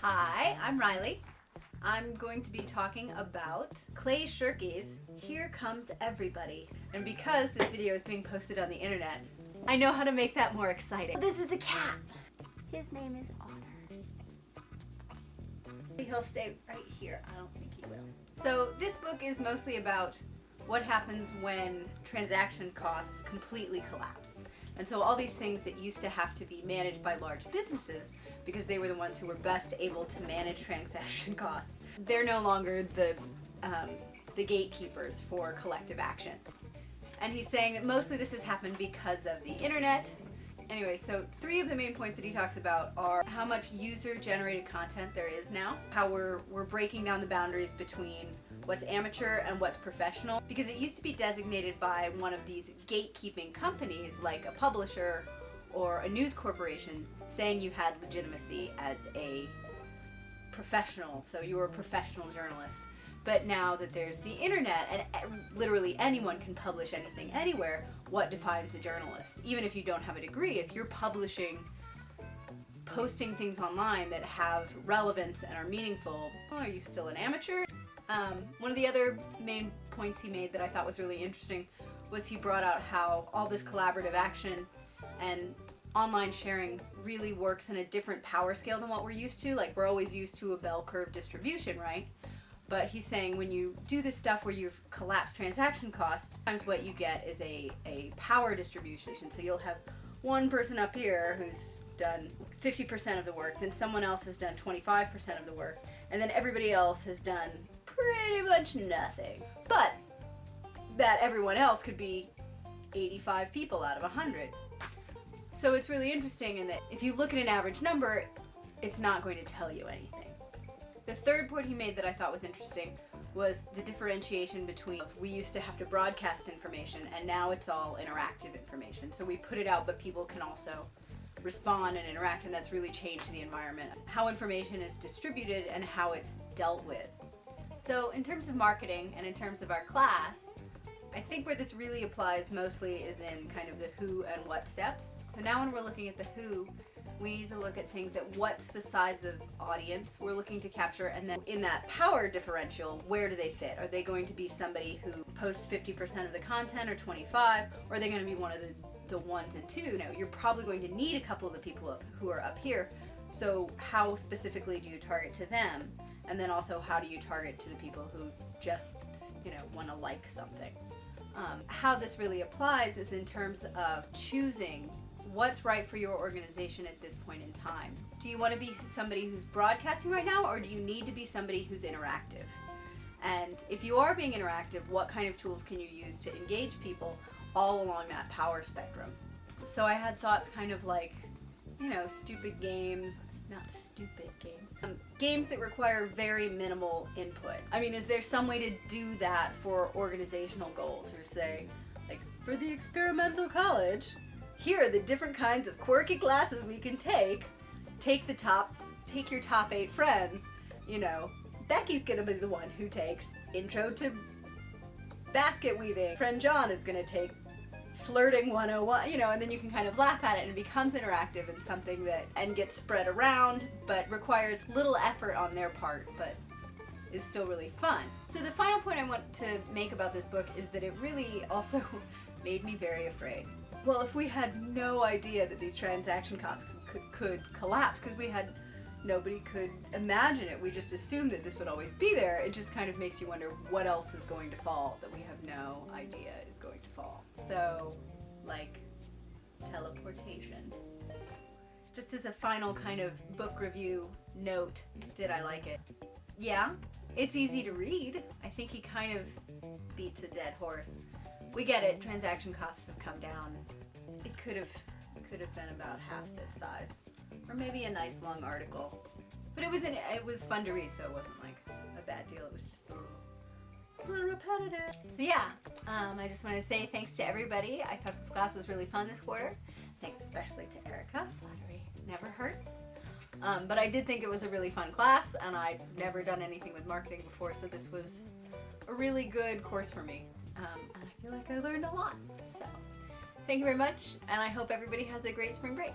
Hi, I'm Riley. I'm going to be talking about Clay Shirky's Here Comes Everybody. And because this video is being posted on the internet, I know how to make that more exciting. This is the cat. His name is Otter. He'll stay right here. I don't think he will. So this book is mostly about what happens when transaction costs completely collapse. And so all these things that used to have to be managed by large businesses, because they were the ones who were best able to manage transaction costs, they're no longer the gatekeepers for collective action. And he's saying that mostly this has happened because of the internet. Anyway, so three of the main points that he talks about are how much user-generated content there is now, how we're breaking down the boundaries between what's amateur and what's professional, because it used to be designated by one of these gatekeeping companies like a publisher or a news corporation saying you had legitimacy as a professional, so you were a professional journalist. But now that there's the internet and literally anyone can publish anything anywhere, what defines a journalist? Even if you don't have a degree, if you're posting things online that have relevance and are meaningful, are you still an amateur? One of the other main points he made that I thought was really interesting was he brought out how all this collaborative action and online sharing really works in a different power scale than what we're used to. Like, we're always used to a bell curve distribution, right? But he's saying when you do this stuff where you've collapsed transaction costs, sometimes what you get is a power distribution. So you'll have one person up here who's done 50% of the work, then someone else has done 25% of the work, and then everybody else has done pretty much nothing. But that everyone else could be 85 people out of 100. So it's really interesting in that if you look at an average number, it's not going to tell you anything. The third point he made that I thought was interesting was the differentiation between we used to have to broadcast information and now it's all interactive information. So we put it out, but people can also respond and interact, and that's really changed the environment. How information is distributed and how it's dealt with. So in terms of marketing and in terms of our class, I think where this really applies mostly is in kind of the who and what steps. So now when we're looking at the who, we need to look at things at what's the size of audience we're looking to capture, and then in that power differential, where do they fit? Are they going to be somebody who posts 50% of the content or 25, or are they going to be one of the ones and two? Now, you're probably going to need a couple of the people who are up here, so how specifically do you target to them? And then also, how do you target to the people who just, want to like something? How this really applies is in terms of choosing what's right for your organization at this point in time. Do you want to be somebody who's broadcasting right now, or do you need to be somebody who's interactive? And if you are being interactive, what kind of tools can you use to engage people all along that power spectrum? So I had thoughts kind of like, stupid games. It's not stupid games. Games that require very minimal input. I mean, is there some way to do that for organizational goals? Or say, like, for the experimental college, here are the different kinds of quirky classes we can take. Take your top 8 friends. Becky's gonna be the one who takes Intro to Basket Weaving. Friend John is gonna take Flirting 101, and then you can kind of laugh at it, and it becomes interactive and something and gets spread around, but requires little effort on their part, but is still really fun. So the final point I want to make about this book is that it really also made me very afraid. Well, if we had no idea that these transaction costs could collapse, because nobody could imagine it, we just assumed that this would always be there, it just kind of makes you wonder what else is going to fall that we have no idea is going to fall. So, like, teleportation. Just as a final kind of book review note, did I like it? Yeah, it's easy to read. I think he kind of beats a dead horse. We get it, transaction costs have come down. It could have been about half this size. Or maybe a nice long article. But it was fun to read, so it wasn't like a bad deal. It was just a little repetitive. So yeah, I just want to say thanks to everybody. I thought this class was really fun this quarter. Thanks especially to Erica. Flattery never hurts. But I did think it was a really fun class, and I'd never done anything with marketing before, so this was a really good course for me. And I feel like I learned a lot. So thank you very much, and I hope everybody has a great spring break.